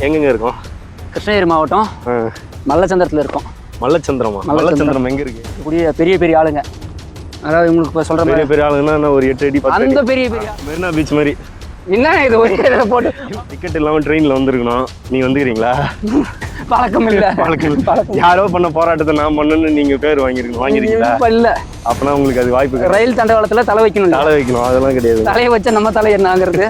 எங்கெங்க இருக்கோம்? கிருஷ்ணகிரி மாவட்டம் மல்லச்சந்திரத்தில் இருக்கோம். மல்லச்சந்திரமா? மல்லச்சந்திரம் எங்க இருக்கு? பெரிய பெரிய ஆளுங்க, அதாவது உங்களுக்கு இப்போ சொல்ற பெரிய பெரிய ஆளுங்கன்னா ஒரு 8 அடி 10 அடி அந்த பெரிய பெரிய மெரினா பீச் மாதிரி. என்ன இது ஒரே இதில் போட்டு டிக்கெட் இல்லாமல் ட்ரெயினில் வந்துருக்கணும். நீங்க வந்துக்கிறீங்களா? பழக்கம் இல்லை. பழக்கம் யாரோ பண்ண போராட்டத்தை நான் பண்ணணும்னு நீங்க பேர் வாங்கிருக்கீங்களா? இப்போ இல்லை. அப்பனா உங்களுக்கு அது வாய்ப்பு. ரயில் தண்டவாளத்தில் தலை வைக்கணும். தலை வைக்கணும் அதெல்லாம் கிடையாது. தலையை வச்சா நம்ம தலை என்னங்கிறது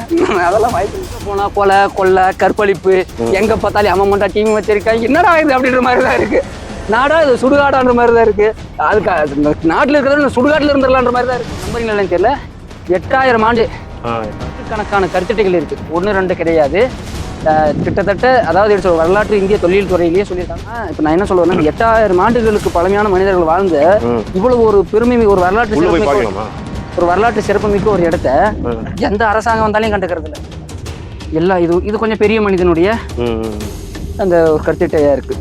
அதெல்லாம் வாய்ப்பு. போனா கொலை கொள்ளை கற்பழிப்பு எங்க பார்த்தாலும் அம்மா மண்டா டிவி வச்சிருக்காங்க. என்னடா இது அப்படின்ற மாதிரி தான் இருக்கு. நாடா இது சுடுகாடான்ற மாதிரி தான் இருக்கு. அதுக்கு நாட்டில் இருக்கிறது சுடுகாட்டில் இருந்துடலான்ற மாதிரி தான் இருக்கு. நம்புறீங்களா தெரியல. 8000 ஆண்டு கணக்கான கருத்துட்டைகள் இருக்கு. 1 2 கிடையாது. கிட்டத்தட்ட அதாவது எடுத்து வரலாற்று இந்திய தொழில் துறையிலேயே சொல்லியிருக்காங்க. இப்போ நான் என்ன சொல்லுவேன்னா 8000 ஆண்டுகளுக்கு பழமையான மனிதர்கள் வாழ்ந்த இவ்வளவு ஒரு பெருமை ஒரு வரலாற்று சிறப்புமிக்க ஒரு இடத்த எந்த அரசாங்கம் வந்தாலும் கண்டுக்கிறது இல்லை. எல்லாம் இது கொஞ்சம் பெரிய மனிதனுடைய அந்த ஒரு கருத்துட்டையா இருக்கு.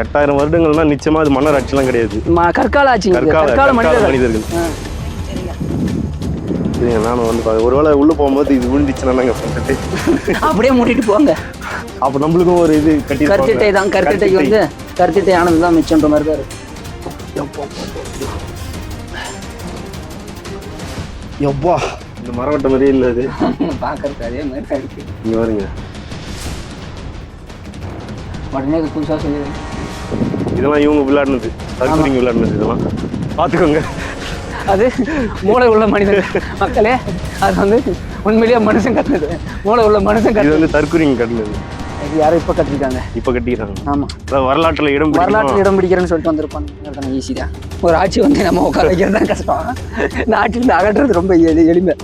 8000 வருடங்கள்னா நிச்சயமா அது மன்னர் ஆட்சிலாம் கிடையாது. கற்கால ஆட்சி, கற்கால மனிதர்கள். நானும் வந்து ஒருவேளை உள்ள போகும்போது இது விழுந்துச்சுன்னா அப்படியே மூடிட்டு போங்க. அப்ப நம்மளுக்கும் ஒரு இது கட்டி கருத்திட்டை தான். கருத்திட்டைக்கு வந்து கருத்திட்டை ஆனது தான் மிச்சம்ன்ற மாதிரி தான் இருக்கு. எப்பா இந்த மரவட்ட மாதிரியே இல்லை அது பார்க்கறதுக்கு அதே மாதிரி தான் இருக்கு. இங்க வருங்க. உடனே புதுசாக சொல்லி இதெல்லாம் இவங்க விளையாடுனது, தற்கொலைங்க விளையாடுனது. இதெல்லாம் பார்த்துக்கோங்க. அது மூளை உள்ள மனிதன் மக்களே. அது வந்து உண்மையிலேயே மனுஷன் கட்டுனது. மூளை உள்ள மனுஷன் கட்டுனது. இது வந்து தற்கொலைங்க கட்டுனது. இது யாரும் இப்போ கட்டிருக்காங்க. இப்போ கட்டிக்கிறாங்க. ஆமாம். வரலாற்றில் இடம் பிடிக்கிறேன்னு சொல்லிட்டு வந்திருப்பாங்க. ஈஸி தான். ஒரு ஆட்சி வந்து நம்ம உட்கார வைக்கிறது தான் கஷ்டம். இந்த ஆட்சியிலிருந்து அகற்றுறது ரொம்ப எளிமை.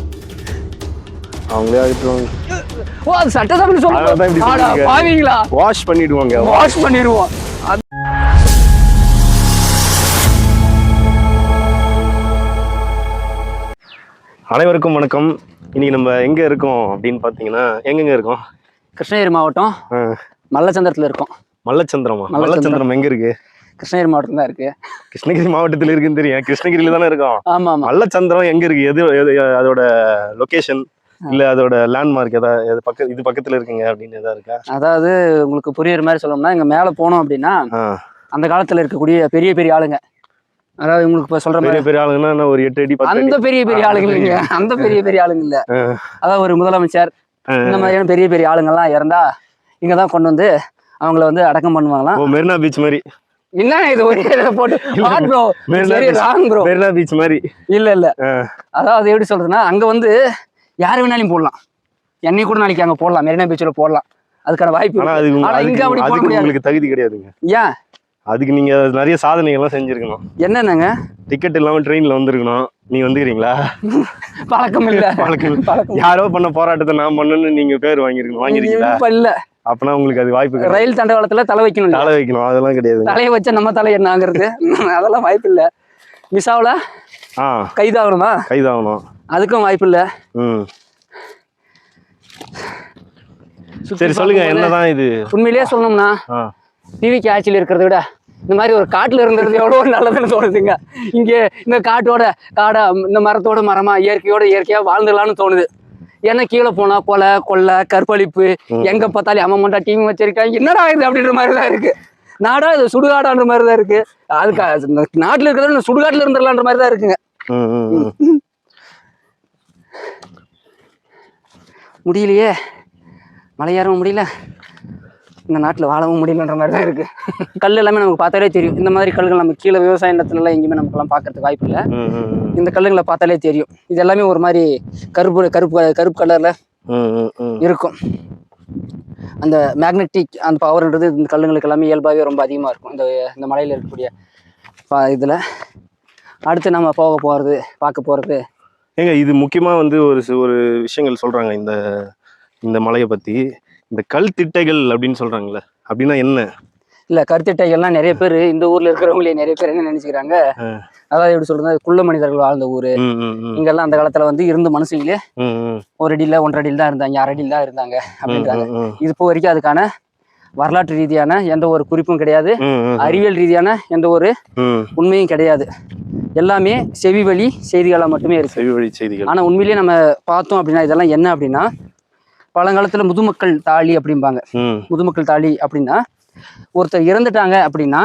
அவங்களே அகற்றுவாங்க. ஓ அது சட்டசபையில் சொல்லுங்க. பாவீங்களா? வாஷ் பண்ணிடுவாங்க. வாஷ் பண்ணிடுவோம். அனைவருக்கும் வணக்கம். இன்னைக்கு நம்ம எங்க இருக்கோம் அப்படின்னு பாத்தீங்கன்னா, எங்கெங்க இருக்கோம்? கிருஷ்ணகிரி மாவட்டம் மல்லச்சந்திரத்தில் இருக்கோம். மல்லச்சந்திரமா? மல்லச்சந்திரம் எங்க இருக்கு? கிருஷ்ணகிரி மாவட்டம் தான் இருக்கு. கிருஷ்ணகிரி மாவட்டத்தில் இருக்குன்னு தெரியும். கிருஷ்ணகிரியில தானே இருக்கோம். ஆமா ஆமா. மல்லச்சந்திரம் எங்க இருக்கு? அதோட லொகேஷன் இல்ல அதோட லேண்ட்மார்க் ஏதாவது இது பக்கத்துல இருக்குங்க அப்படின்னு ஏதாவது இருக்கா? அதாவது உங்களுக்கு புரியுற மாதிரி சொல்லணும்னா, இங்க மேல போனோம் அப்படின்னா அந்த காலத்துல இருக்கக்கூடிய பெரிய பெரிய ஆளுங்க, அதாவது உங்களுக்கு இப்ப சொல்ற பெரிய பெரிய ஆளுங்கன்னா ஒரு 8 அடி 10 அடி அந்த பெரிய பெரிய ஆளுங்க இல்லைங்க. அந்த பெரிய பெரிய ஆளுங்க இல்ல. அதாவது ஒரு முதலமைச்சர் இந்த மாதிரியான பெரிய பெரிய ஆளுங்கெல்லாம் இறந்தா இங்கதான் கொண்டு வந்து அவங்கள வந்து அடக்கம் பண்ணுவாங்களாம். மெரினா பீச் மாதிரி. என்ன இது ஒரே போட்டு மெரினா பீச் மாதிரி இல்ல. அதாவது எப்படி சொல்றதுன்னா, அங்க வந்து யாரு வேணாலும் போடலாம். என்னை கூட நாளைக்கு அங்க போடலாம். மெரினா பீச்ல போடலாம். அதுக்கான வாய்ப்பு. உங்களுக்கு தகுதி கிடையாதுங்க. ஏன்? அதுக்கு நீங்க நிறைய சாதனைகள்லாம் செஞ்சிருக்கணும். என்னங்க? டிக்கெட் இல்லாம ட்ரெயின்ல வந்துருக்கணும். நீங்க வந்துக்கிறீங்களா? பழக்கம் இல்ல. பழக்கம் யாரோ பண்ண போராட்டத்தை நான் பண்ணணும்னு நீங்க பேர் வாங்கிருக்கீங்களா? இல்ல. அப்பனா உங்களுக்கு அது வாய்ப்பு. ரயில் தண்டவாளத்துல தலை வைக்கணும். தலை வைக்கணும் அதெல்லாம் கிடையாது. தலையை வச்சா நம்ம தலை என்னங்கிறது அதெல்லாம் வாய்ப்பு இல்ல. மிசாவுல கைதாகணுமா? கைதாகணும். அதுக்கும் வாய்ப்பு இல்ல. சரி சொல்லுங்க, என்னதான் இது? உண்மையிலேயே சொல்லணும்னா, டிவிக்கு ஆட்சியில் இருக்கிறத விட இந்த மாதிரி ஒரு காட்டுல இருந்தது எவ்வளவு நல்லதுன்னு தோணுதுங்க. இங்கே இந்த காடா இந்த மரத்தோட மரமா இயற்கையோட இயற்கையா வாழ்ந்துடலாம்னு தோணுது. ஏன்னா கீழே போனா கொலை கொள்ளை கற்பழிப்பு எங்க பார்த்தாலும் அம்மா மண்டா டிவி வச்சிருக்காங்க. என்னடா இது அப்படின்ற மாதிரி தான் இருக்கு. நாடா இது சுடுகாடான்ற மாதிரி தான் இருக்கு. அதுக்கு நாட்டுல இருக்கிறது சுடுகாட்டுல இருந்துடலான்ற மாதிரி தான் இருக்குங்க. முடியலையே, மலையேறவும் முடியல, இந்த நாட்டில் வாழவும் முடியலன்ற மாதிரி தான் இருக்கு. கல் எல்லாமே நமக்கு பார்த்தாலே தெரியும். இந்த மாதிரி கல்லுகள் நம்ம கீழே விவசாய நிலத்துலலாம் எங்கேயுமே நமக்குலாம் பார்க்கறதுக்கு வாய்ப்பு இல்லை. இந்த கல்லுங்களை பார்த்தாலே தெரியும். இது எல்லாமே ஒரு மாதிரி கருப்பு கலர்ல இருக்கும். அந்த மேக்னெட்டிக் அந்த பவர்ன்றது இந்த கல்லுங்களுக்கு எல்லாமே இயல்பாகவே ரொம்ப அதிகமாக இருக்கும். இந்த மலையில் இருக்கக்கூடிய இதில் அடுத்து நம்ம பார்க்க போகிறது ஏங்க, இது முக்கியமாக வந்து ஒரு விஷயங்கள் சொல்கிறாங்க இந்த மலையை பற்றி. இந்த கல் திட்டைகள் அப்படின்னு சொல்கிறாங்களே, அப்படின்னா என்ன? இல்லை, கருத்திட்டைகள்லாம் நிறைய பேர் இந்த ஊரில் இருக்கிறவங்களே நிறைய பேர் என்ன நினச்சிக்கிறாங்க, அதாவது எப்படி சொல்றது, குள்ள மனிதர்கள் வாழ்ந்த ஊர். இங்கெல்லாம் அந்த காலத்துல வந்து இருந்த மனுஷங்களே 1 அடியில் 1.5 அடியில் தான் இருந்தாங்க, 6 அடியில் தான் இருந்தாங்க அப்படின்றாங்க. இது இப்போ வரைக்கும் அதுக்கான வரலாற்று ரீதியான எந்த ஒரு குறிப்பும் கிடையாது, அறிவியல் ரீதியான எந்த ஒரு உண்மையும் கிடையாது. எல்லாமே செவி வழி செய்திகளாக மட்டுமே இருக்கு. செவி வழி செய்திகள். ஆனால் உண்மையிலேயே நம்ம பார்த்தோம் அப்படின்னா இதெல்லாம் என்ன அப்படின்னா பழங்காலத்தில் முதுமக்கள் தாலி அப்படிம்பாங்க. முதுமக்கள் தாலி அப்படின்னா ஒருத்தர் இறந்துட்டாங்க அப்படின்னா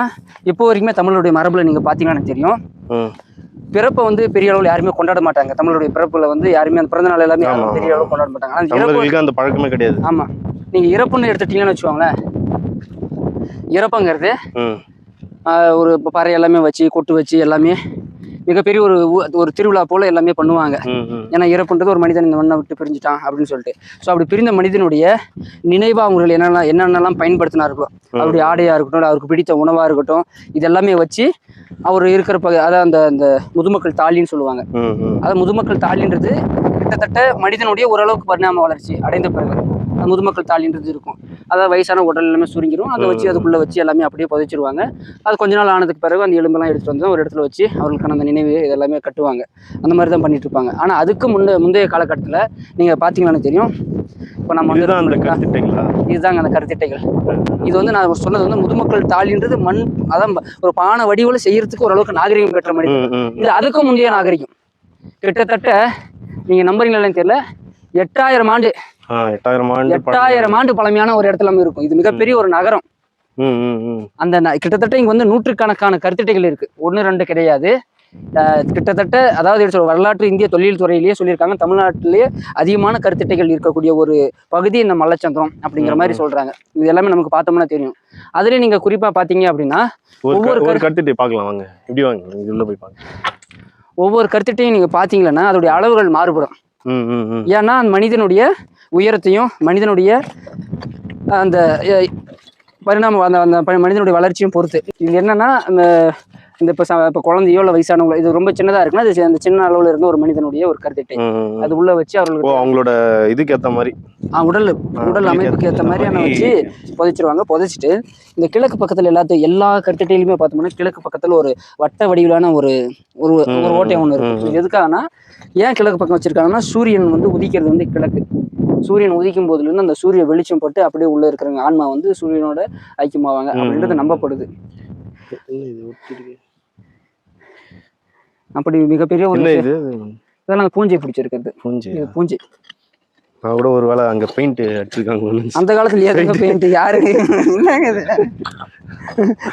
இப்போ வரைக்குமே தமிழருடைய மரபுல நீங்கள் பார்த்தீங்கன்னா எனக்கு தெரியும், பிறப்பை வந்து பெரிய அளவில் யாருமே கொண்டாட மாட்டாங்க. தமிழருடைய பிறப்புல வந்து யாருமே அந்த பிறந்த நாள் எல்லாமே பெரிய அளவில் கொண்டாட மாட்டாங்க. தமிழர்களுக்கு அந்த பழக்கமே கிடையாது. ஆமாம், நீங்கள் இறப்புன்னு எடுத்துட்டீங்கன்னு வச்சுக்கோங்களேன், இறப்புங்கிறது ஒரு பறை எல்லாமே வச்சு கொட்டு வச்சு எல்லாமே மிகப்பெரிய ஒரு திருவிழா போல எல்லாமே பண்ணுவாங்க. ஏன்னா இறப்புன்றது ஒரு மனிதன் இந்த மண்ணை விட்டு பிரிஞ்சுட்டான் அப்படின்னு சொல்லிட்டு. ஸோ அப்படி பிரிந்த மனிதனுடைய நினைவா அவர்கள் என்னென்னலாம் பயன்படுத்தினார்களோ, அவருடைய ஆடையா இருக்கட்டும், அவருக்கு பிடித்த உணவா இருக்கட்டும், இதெல்லாமே வச்சு அவர் இருக்கிற அதான் அந்த முதுமக்கள் தாலின்னு சொல்லுவாங்க. அதாவது முதுமக்கள் தாலின்றது கிட்டத்தட்ட மனிதனுடைய ஓரளவுக்கு பரிணாம வளர்ச்சி அடைந்த பிறகு அந்த முதுமக்கள் தாலின்றது இருக்கும். அதாவது வயசான உடல் எல்லாமே சுருங்கிடும், அதை வச்சு அதுக்குள்ளே வச்சு எல்லாமே அப்படியே புதைச்சிருவாங்க. அது கொஞ்ச நாள் ஆனதுக்கு பிறகு அந்த எலும்பெல்லாம் எடுத்துகிட்டு வந்து ஒரு இடத்துல வச்சு அவர்களுக்கான அந்த நினைவு இதெல்லாமே கட்டுவாங்க. அந்த மாதிரி தான் பண்ணிட்டு இருப்பாங்க. ஆனால் அதுக்கு முந்தைய காலகட்டத்தில் நீங்கள் பார்த்தீங்கன்னு தெரியும், இப்போ நம்ம வந்து இதுதாங்க அந்த கருத்திட்டைகள். இது வந்து நான் சொன்னது வந்து முதுமக்கள் தாலின்றது மண், அதான் ஒரு பானை வடிவில் செய்யறதுக்கு ஓரளவுக்கு நாகரிகம் பெற்ற மனிதன். இது அதுக்கும் முந்தைய நாகரிகம். கிட்டத்தட்ட நீங்க நம்புறீங்களான்னு தெரியல, 8000 ஆண்டு பழமையான ஒரு இடத்துல இருக்கும். இது மிகப்பெரிய ஒரு நகரம். அந்த கிட்டத்தட்ட இங்க வந்து நூற்றுக்கணக்கான கருத்திட்டைகள் இருக்கு, 1-2 கிடையாது. கிட்டத்தட்ட அதாவது வரலாற்று இந்திய தொல்லியல் துறையிலேயே சொல்லியிருக்காங்க, தமிழ்நாட்டிலேயே அதிகமான கருத்திட்டைகள் இருக்கக்கூடிய ஒரு பகுதி இந்த மல்லச்சந்திரம் அப்படிங்கிற மாதிரி சொல்றாங்க. இது எல்லாமே நமக்கு பார்த்தோம்னா தெரியும். அதுலயே நீங்க குறிப்பா பாத்தீங்க அப்படின்னா ஒவ்வொரு கருத்திட்டை பார்க்கலாம் வாங்க, இப்படி வாங்க உள்ள போய் பாருங்க. ஒவ்வொரு கருத்திட்டையும் நீங்க பாத்தீங்கன்னா அதோடைய அளவுகள் மாறுபடும். ஏன்னா அந்த மனிதனுடைய உயரத்தையும் மனிதனுடைய அந்த பரிணாமம் அந்த மனிதனுடைய வளர்ச்சியும் பொறுத்து இது என்னன்னா இந்த இப்போ குழந்தையோ இல்லை வயசானவங்களோ இது ரொம்ப சின்னதாக இருக்குன்னா அது அந்த சின்ன அளவில் இருந்த ஒரு மனிதனுடைய ஒரு கருத்திட்டை அது உள்ள வச்சு அவர்களுக்கு அவங்களோட இதுக்கு ஏற்ற மாதிரி உடல் அமைப்புக்கு ஏற்ற மாதிரியான வச்சு புதைச்சிருவாங்க. புதைச்சிட்டு இந்த கிழக்கு பக்கத்தில் எல்லா கருத்திட்டையிலுமே பார்த்தோம்னா கிழக்கு பக்கத்தில் ஒரு வட்ட வடிவிலான ஒரு ஒரு ஓட்டை ஒன்று இருக்கும். இது எதுக்காகனா ஏன் கிழக்கு பக்கம் வச்சிருக்காங்கன்னா சூரியன் வந்து உதிக்கிறது வந்து கிழக்கு. சூரியன் உதிக்கும் போதுலேருந்து அந்த சூரிய வெளிச்சம் பட்டு அப்படியே உள்ள இருக்கிறவங்க ஆன்மா வந்து சூரியனோட ஐக்கியமாவாங்க அப்படின்றது நம்பப்படுது. அப்படி மிகப்பெரிய ஒரு இதெல்லாம் பூஞ்சை பிடிச்சிருக்கிறது. பூஞ்சை கூட ஒரு வேளை அங்க பெயிண்ட் அடிச்சிருக்காங்க அந்த காலத்துல. ஏதாவது பெயிண்ட் யாரு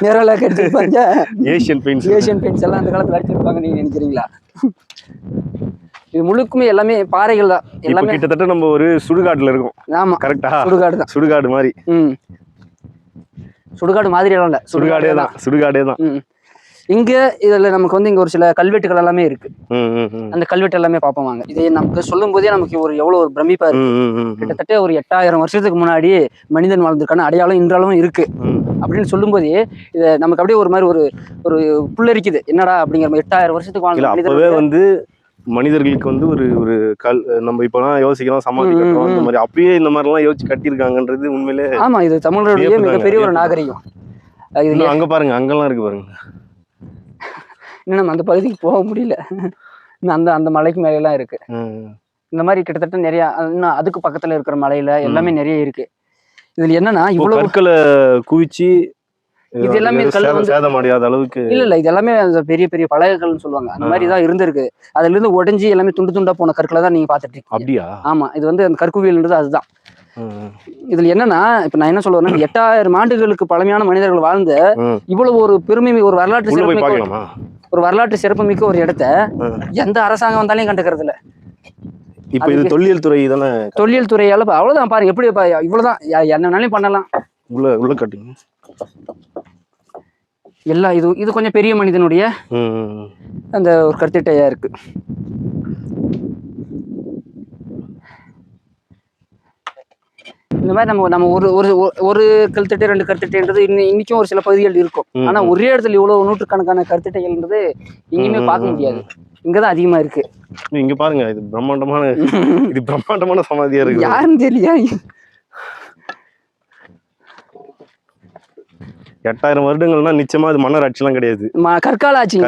நேரலா கட்டிருப்பாங்க, ஏஷியன் பெயிண்ட்ஸ் எல்லாம் அந்த காலத்துல அடிச்சிருப்பாங்க நீங்க நினைக்கிறீங்களா? இது முழுக்குமே எல்லாமே பாறைகள் தான். எல்லாமே கிட்டத்தட்ட நம்ம ஒரு சுடுகாட்டுல இருக்கோம். ஆமா கரெக்டா, சுடுகாடு தான். சுடுகாடு மாதிரி. சுடுகாடு மாதிரி எல்லாம் இல்ல, சுடுகாடே தான். இங்க இதுல நமக்கு வந்து இங்க ஒரு சில கல்வெட்டுகள் எல்லாமே இருக்கு. அந்த கல்வெட்டு எல்லாமே பார்ப்போம் வாங்க. இதை நமக்கு சொல்லும் போதே நமக்கு எவ்வளவு ஒரு பிரமிப்பா இருக்கு. கிட்டத்தட்ட ஒரு 8000 வருஷத்துக்கு முன்னாடி மனிதன் வாழ்ந்திருக்கான அடையாளம் இன்றளவும் இருக்கு அப்படின்னு சொல்லும் போதே இது நமக்கு அப்படியே ஒரு மாதிரி ஒரு புல்லரிக்குது. என்னடா அப்படிங்கிற 8000 வருஷத்துக்கு வாழ்ந்த வந்து மனிதர்களுக்கு வந்து ஒரு நம்ம இப்பெல்லாம் யோசிக்கிறோம், சமாதி கட்டுறோம், இந்த மாதிரி அப்பயே இந்த மாதிரி எல்லாம் யோசிச்சு கட்டியிருக்காங்கன்றது உண்மையிலே. ஆமா, இது தமிழருடைய மிகப்பெரிய ஒரு நாகரிகம். அங்க பாருங்க, அங்கெல்லாம் இருக்கு பாருங்க. இன்னும் நம்ம அந்த பகுதிக்கு போக முடியல, அந்த மலைக்கு மேலாம் இருக்கு. இந்த மாதிரி கிட்டத்தட்ட நிறைய இன்னும் அதுக்கு பக்கத்துல இருக்கிற மலையில எல்லாமே நிறைய இருக்கு. இதுல என்னன்னா இவ்வளவு கற்களை குவிச்சு இது எல்லாமே சேதம் அடையாத அளவுக்கு இல்ல இது எல்லாமே பெரிய பெரிய பலகைகள்னு சொல்லுவாங்க. அந்த மாதிரி தான் இருந்திருக்கு. அதுல இருந்து உடைஞ்சி எல்லாமே துண்டு துண்டா போன கற்களை தான் நீங்க பாத்துட்டு இருக்கீங்க. அப்படியா? ஆமா, இது வந்து அந்த கற்குவியல்ன்றது அதுதான். இதுல என்னன்னா இப்ப நான் என்ன சொல்லுவேன்னா 8000 ஆண்டுகளுக்கு பழமையான மனிதர்கள் வாழ்ந்த இவ்வளவு ஒரு பெருமை, ஒரு வரலாற்று சிறப்புமிக்க ஒரு இடத்த எந்த அரசாங்கம் வந்தாலையும் கண்டுக்கிறது இல்ல. இப்ப இது தொல்லியல் துறை தானே. தொல்லியல் துறையால அவ்வளவுதான் பாருங்க, எப்படி இவ்வளவுதான் என்னன்னாலும் பண்ணலாம். உள்ள கட்டுங்க எல்லாம். இது கொஞ்சம் பெரிய மனிதனுடைய அந்த ஒரு கருத்திட்டையா இருக்கு. இந்த மாதிரி நம்ம ஒரு கருத்திட்டை 2 கருத்திட்டைன்றது இன்னைக்கும் ஒரு சில பகுதிகள் இருக்கும். ஆனா ஒரே இடத்துல இவ்வளவு நூற்றுக்கணக்கான கருத்திட்டைகள்ன்றது எங்கேயுமே பார்க்க முடியாது. இங்கதான் அதிகமா இருக்கு. இங்க பாருங்க, இது பிரம்மாண்டமான சமாதியா இருக்கு. யாருன்னு தெரியல. 8000 வருடங்கள்னா நிச்சயமா அது மன்னர் ஆட்சி எல்லாம் கிடையாது, கற்கால ஆட்சி.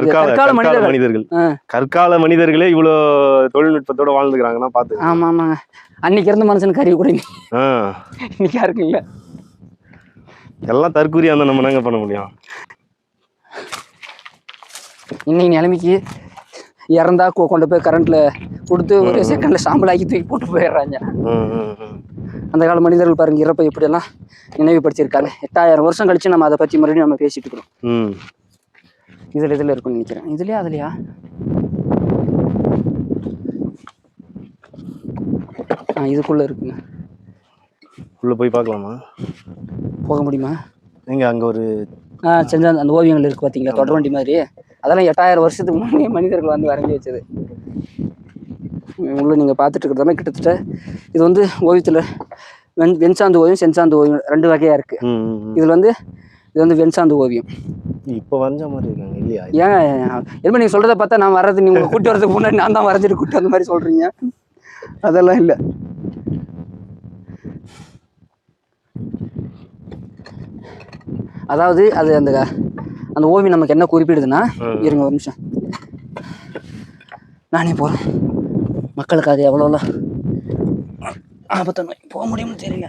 கற்கால மனிதர்களே இவ்வளவு தொழில்நுட்பத்தோட வாழ்ந்துக்கிறாங்கன்னா பாத்து. ஆமா ஆமாங்க, அன்னைக்கு இருந்த மனுஷனுக்கு அறிவு கூட இன்னைக்கு யாருக்கு இல்ல. எல்லாம் தற்கூரியா இருந்தா நம்ம என்னங்க பண்ண முடியும்? இன்னைக்கு நிலைமைக்கு இறந்தா கொண்டு போய் கரண்ட்ல கொடுத்து ஒரு செகண்ட்ல சாம்பலாக்கி தூக்கி போட்டு போயிடுறாங்க. அந்த கால மனிதர்கள் பாருங்க இறப்பை இப்படியெல்லாம் நினைவுபடுத்தியிருக்காங்க. 8000 வருஷம் கழிச்சு நம்ம அதை பத்தி மறுபடியும் நம்ம பேசிட்டு இருக்கிறோம். இதுல இருக்கும்னு நினைக்கிறேன். இதுலயா அதுலயா இதுக்குள்ள இருக்குங்க. உள்ள போய் பார்க்கலாமா? போக முடியுமா? எங்க அங்க ஒரு செஞ்ச அந்த ஓவியங்கள் இருக்கு பாத்தீங்களா, தொடர்வண்டி மாதிரி. அதெல்லாம் 8000 வருஷத்துக்கு முன்னே மனிதர்கள் வந்து வரைஞ்சி வச்சது. உள்ள நீங்க பார்த்துட்டு இருக்கிறதால கிட்டத்தட்ட இது வந்து ஓவியத்துல வெண்சாந்து ஓவியம், செஞ்சாந்து ஓவியம் 2 வகையா இருக்கு. இது வந்து வெண்சாந்து ஓவியம். இப்போ வரைஞ்ச மாதிரி இருக்காங்க இல்லையா? ஏன் என்ன நீங்க சொல்றதை பார்த்தா நான் வர்றது நீங்க கூட்டு வரதுக்கு முன்னாடி நான் தான் வரைஞ்சிட்டு கூட்டு அந்த மாதிரி சொல்றீங்க. அதெல்லாம் இல்லை. அதாவது அது அந்த ஓவியம் நமக்கு என்ன குறிப்பிடுதுன்னா, இருங்க ஒரு நிமிஷம் நானே போறேன். மக்களுக்கு அது எவ்வளோலாம் ஆபத்தன்மை போக முடியும்னு தெரியல.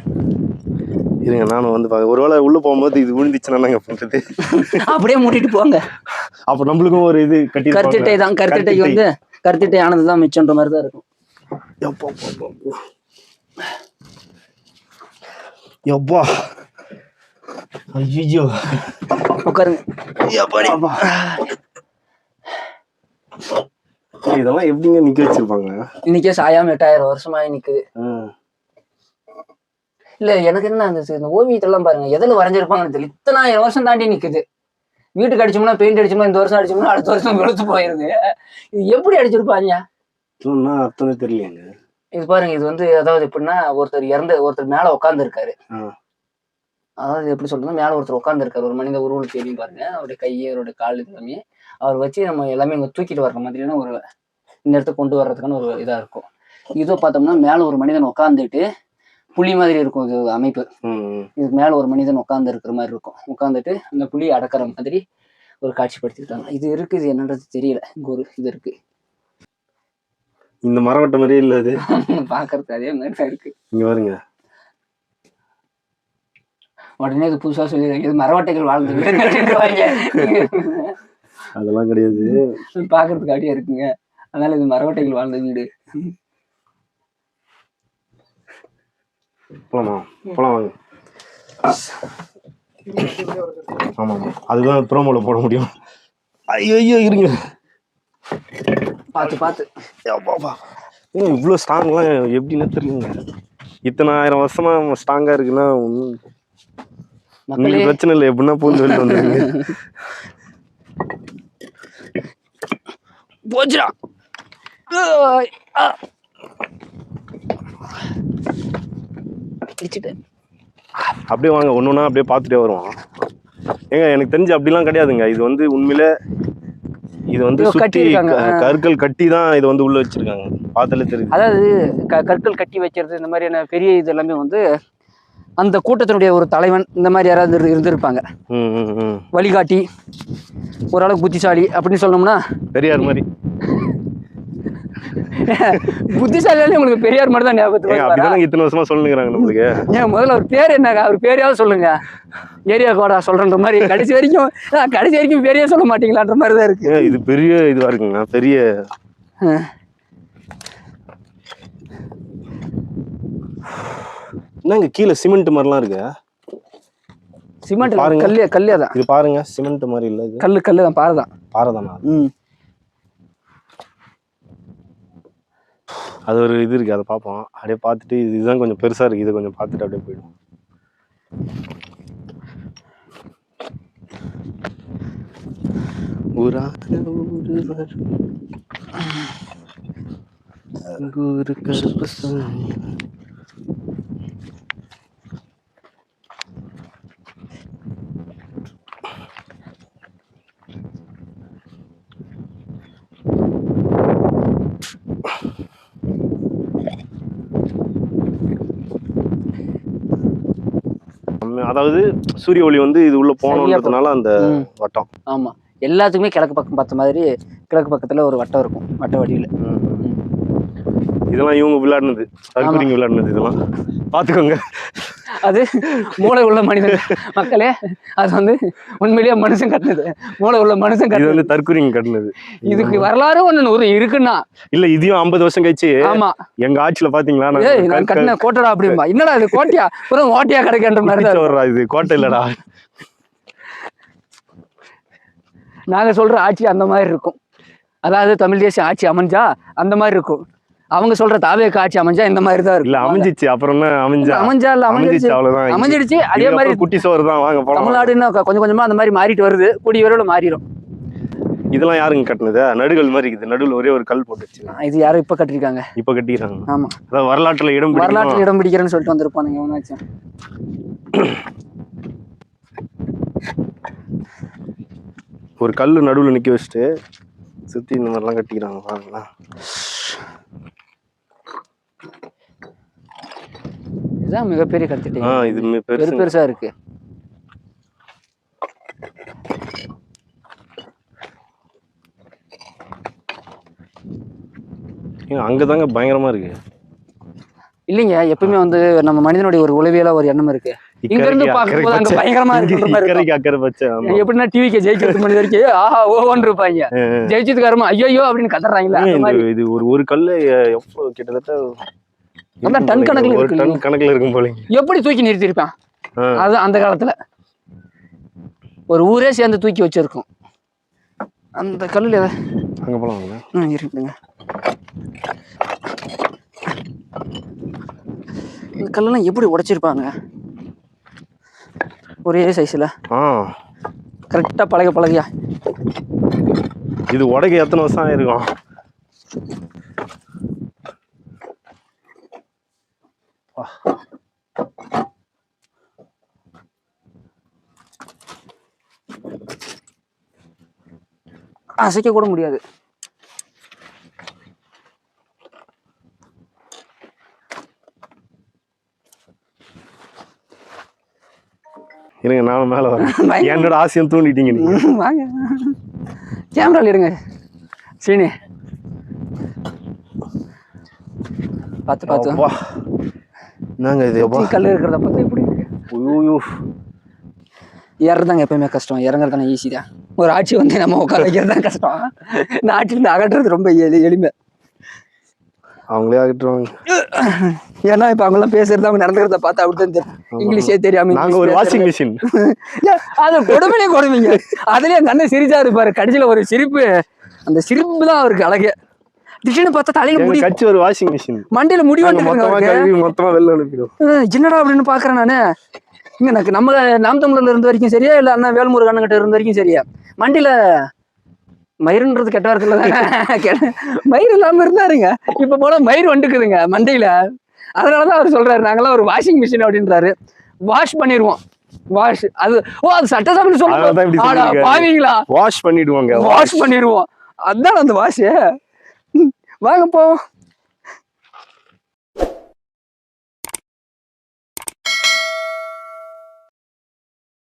இருங்க நானும் வந்து ஒருவேளை உள்ள போகும்போது இது விழுந்துச்சுன்னா நாங்க பண்றது அப்படியே மூட்டிட்டு போங்க. அப்ப நம்மளுக்கும் ஒரு இது கட்டி கருத்திட்டை தான். கருத்திட்டைக்கு வந்து கருத்திட்டை ஆனது தான் மிச்சம்ன்ற மாதிரி தான் இருக்கும். எப்பா ஐயோ உட்காருங்க. இதெல்லாம் எப்படிங்க நிக்க வச்சிருப்பாங்க? இன்னைக்கே சாயாம 8000 வருஷமா நிக்குது. இல்ல எனக்கு என்ன இந்த ஓவியத்தெல்லாம் பாருங்க எதுல வரைஞ்சிருப்பாங்கன்னு தெரியல. 1000 வருஷம் தாண்டி நிக்குது. வீட்டுக்கு அடிச்சோம்னா பெயிண்ட் அடிச்சோம்னா இந்த வருஷம் அடிச்சோம்னா அடுத்த வருஷம் வெளுத்து போயிருது. இது எப்படி அடிச்சிருப்பாங்க அர்த்தமே தெரியலங்க. இது பாருங்க, இது வந்து அதாவது எப்படின்னா ஒருத்தர் மேல உட்கார்ந்து இருக்காரு. அதாவது எப்படி சொல்றது, மேல ஒருத்தர் உட்கார்ந்து இருக்காரு. ஒரு மனித உருவம் தெரியும் பாருங்க. அவருடைய கை, அவருடைய கால் எல்லாமே அவர் வச்சு நம்ம எல்லாமே இங்க தூக்கிட்டு வர்ற மாதிரியான ஒரு இந்த இடத்துக்கு கொண்டு வர்றதுக்கான ஒரு இதா இருக்கும். இதோ பார்த்தோம்னா மேல ஒரு மனிதன் உட்காந்துட்டு புலி மாதிரி இருக்கும் இது அமைப்பு. இதுக்கு மேல ஒரு மனிதன் உட்கார்ந்து இருக்கிற மாதிரி இருக்கும். உட்காந்துட்டு அந்த புலியை அடக்கிற மாதிரி ஒரு காட்சிப்படுத்திருக்காங்க. இது இருக்கு, இது என்னன்றது தெரியல. இங்க ஒரு இது இருக்கு. இந்த மரவட்ட மாதிரியே இல்ல அது பாக்குறதுக்கு அதே மாதிரி தான் இருக்கு. இங்க பாருங்க. உடனே இது புதுசா சொல்லிடுறாங்க, இது மரவட்டைகள் வாழ்ந்து அதெல்லாம் கிடையாது. பாக்குறதுக்கு அப்படியே இருக்குங்க. அதனால இது மரவட்டைகள் வாழ்ந்த வீடு. போலாமா? போலாம் வாங்க. ஆமா அதுதான் ப்ரோமோல போட முடியும். ஐயோ இருங்க பார்த்து இவ்வளவு ஸ்ட்ராங்லாம் எப்படின்னு தெரியலங்க. இத்தனை 1000 வருஷமா ஸ்ட்ராங்கா இருக்குன்னா உங்களுக்கு பிரச்சனை இல்லை. எப்படின்னா பூந்து வெளில வந்துருங்க. போச்சுடா. அப்படியே வாங்க, ஒன்னொன்னா அப்படியே பார்த்துட்டே வருவோம். ஏங்க எனக்கு தெரிஞ்சு அப்படிலாம் கிடையாதுங்க. இது வந்து உண்மையில இது வந்து சுத்தி கற்கள் கட்டி தான் இது வந்து உள்ள வச்சிருக்காங்க. பார்த்தாலே தெரியுது. அதாவது கற்கள் கட்டி வைக்கிறது இந்த மாதிரியான பெரிய இது எல்லாமே வந்து அந்த கூட்டத்தினுடைய ஒரு தலைவன் இந்த மாதிரி யாராவது இருந்திருப்பாங்க. வழிகாட்டி, ஓரளவுக்கு புத்திசாலி அப்படின்னு சொல்லணும்னா பெரியார் மாதிரி. புத்திசாலியாலே உங்களுக்கு பெரியார் மாதிரி தான் ஞாபகத்துக்கு. இத்தனை வருஷமா சொல்லுங்கிறாங்க நம்மளுக்கு. ஏன் முதல்ல அவர் பேர் என்னங்க? அவர் பேரையாவது சொல்லுங்க. ஏரியா கோடா சொல்றன்ற மாதிரி கடைசி வரைக்கும் பேரையே சொல்ல மாட்டீங்களான்ற மாதிரி தான் இருக்கு. இது பெரிய இதுவா இருக்குங்க. பெரிய என்னங்க கீழே சிமெண்ட் மாதிரிலாம் இருக்கு. சிமெண்ட் கல்லே தான். இது பாருங்க, சிமெண்ட் மாதிரி இல்ல, இது கல்லு தான். பாறைதானா? அது ஒரு இது இருக்கு, அதை பார்ப்போம். அப்படியே பார்த்துட்டு இதுதான் கொஞ்சம் பெருசா இருக்கு, இதை கொஞ்சம் பார்த்துட்டு அப்படியே போயிடும். அதாவது சூரிய ஒளி வந்து இது உள்ள போனதுனால அந்த வட்டம். ஆமா, எல்லாத்துக்குமே கிழக்கு பக்கம் பார்த்த மாதிரி கிழக்கு பக்கத்துல ஒரு வட்டம் இருக்கும், வட்ட வடிவில். இதெல்லாம் இவங்க விளையாடுனது, தற்கொலைங்க விளையாடுனது. இதெல்லாம் பாத்துக்கோங்க. அது மூளை உள்ள மனிதன் மக்களே, அது வந்து உண்மையிலேயே மனுஷன் கட்டினது, மூளை உள்ள மனுஷன் இது கட்டினது. வந்து தற்கூரிங்க கட்டினது. இதுக்கு வரலாறு ஒண்ணு இருக்குன்னா இல்ல இதையும் 50 வருஷம் கழிச்சு ஆமா எங்க ஆட்சியில பாத்தீங்களா நான் கட்டின கோட்டடா அப்படிம்பா. என்னடா இது கோட்டையா, புறம் ஓட்டையா கிடைக்கின்ற மாதிரி தான் வர்றா, இது கோட்டை இல்லடா. நாங்க சொல்ற ஆட்சி அந்த மாதிரி இருக்கும். அதாவது தமிழ் தேசிய ஆட்சி அமைஞ்சா அந்த மாதிரி இருக்கும். அவங்க சொல்ற தாவேக ஆட்சி அமைஞ்சா இந்த மாதிரி தான் இல்ல இருக்கும். அமைஞ்சிச்சு, அப்புறம் என்ன அமைஞ்சா இல்ல அமைஞ்சிச்சு அவ்வளவுதான். அமைஞ்சிடுச்சு. அதே மாதிரி குட்டி சோறு தான். வாங்க போலாம். தமிழ்நாடுன்னு கொஞ்சம் கொஞ்சமா அந்த மாதிரி மாறிட்டு வருது, கூடிய விரைவில் மாறிடும். இதெல்லாம் யாருங்க கட்டினது? நடுகள் மாதிரி இருக்குது, நடுவில் ஒரே ஒரு கல் போட்டு வச்சு. இது யாரும் இப்ப கட்டிருக்காங்க, இப்ப கட்டிக்கிறாங்க. ஆமா அதாவது வரலாற்றுல இடம் பிடிக்கிறேன்னு சொல்லிட்டு வந்திருப்பானுங்க எவனாச்சும். ஒரு கல் நடுவில் நிக்க வச்சுட்டு சுத்தி இந்த மாதிரிலாம் கட்டிக்கிறாங்க பாருங்களா. இதுதான் மிகப்பெரிய கருத்துட்டீங்க. இது பெருசா இருக்கு. அங்கதாங்க பயங்கரமா இருக்கு. இல்லைங்க, எப்பவுமே வந்து நம்ம மனிதனுடைய ஒரு உளவியலா ஒரு எண்ணம் இருக்கு. இங்க இருந்து பார்க்கும்போது அங்க பயங்கரமா இருக்கிற மாதிரி இருக்கும். எப்படின்னா டிவிக்கு ஜெயிக்கிறது மணி வரைக்கும் ஆஹா ஓன்னு இருப்பாங்க, ஜெயிச்சதுக்காரமா ஐயோ அப்படின்னு கத்துறாங்களா. இது ஒரு கல்லு எவ்வளவு கிட்டத்தட்ட டன் கணக்குல ஒரு டன் கணக்குல இருக்கும் போல. எப்படி தூக்கி நிறுத்திருப்பான்? அது அந்த காலத்துல ஒரு ஊரே சேர்ந்து தூக்கி வச்சிருக்கும் அந்த கல்லுல. அங்க போலாம் இருக்குங்க. இந்த கல்லெல்லாம் எப்படி உடைச்சிருப்பாங்க ஒரே சைஸ்ல. கரெக்டா பழகையா. இது உடைக்க எத்தனை வருஷம் ஆயிருக்கும்? அசைக்க கூட முடியாது. இருங்க, நான் மேல வரேன். என்னோட ஆசையும் தூண்டிட்டீங்க நீங்க. வாங்க கேமரால இருங்க சீனி. பார்த்து என்னங்க இது கல் இருக்கிறத பார்த்தா எப்படி இருக்கு? ஏறதாங்க எப்பயுமே கஷ்டம், இறங்குறதானே ஈஸி தான். ஒரு ஆட்சி வந்து நம்ம உட்கார வைக்கிறது தான் கஷ்டம். இந்த ஆட்சியிலிருந்து அகற்றுறது ரொம்ப எளிமை. அவங்களே அகற்றுவாங்க. ஏன்னா இப்ப அவங்க எல்லாம் பேசுறது, அவங்க நடந்துக்கிறத பார்த்தா அப்படித்தான் தெரியும். இங்கிலீஷே தெரியாம நாங்க ஒரு வாஷிங் மிஷின். அது கொடுமைங்க. அதுலயே எங்க அண்ணன் சிரிச்சா இருப்பாரு, கடைசியில ஒரு சிரிப்பு. அந்த சிரிப்பு தான் அவருக்கு அழகே. திடீர்னு பார்த்தா தலையில முடி கட்சி ஒரு வாஷிங் மிஷின், மண்டையில முடி வந்து மொத்தமா வெளில அனுப்பிடும். என்னடா அப்படின்னு பாக்குறேன் நானு. இங்க எனக்கு நம்ம நாம் தமிழர்ல இருந்த வரைக்கும் சரியா, இல்ல அண்ணா வேல்முருகன் அண்ணன் கிட்ட இருந்த வரைக்கும் சரியா, மண்டியில மயிருன்றது கெட்ட வார்த்தையில மயிர் இல்லாம இருந்தாருங்க. இப்ப போல மயிர் வந்துக்குதுங்க மண்டையில. அதனாலதான் அவர் சொல்றாரு நாங்கெல்லாம் ஒரு வாஷிங் மிஷின் அப்படின்றாரு. வாஷ் பண்ணிடுவோம். வாஷ் அது அது சட்டசபைன்னு சொல்ல பாவீங்களா, வாஷ் பண்ணிடுவோம். அதான் அந்த வாஷ். வாங்க போவோம்.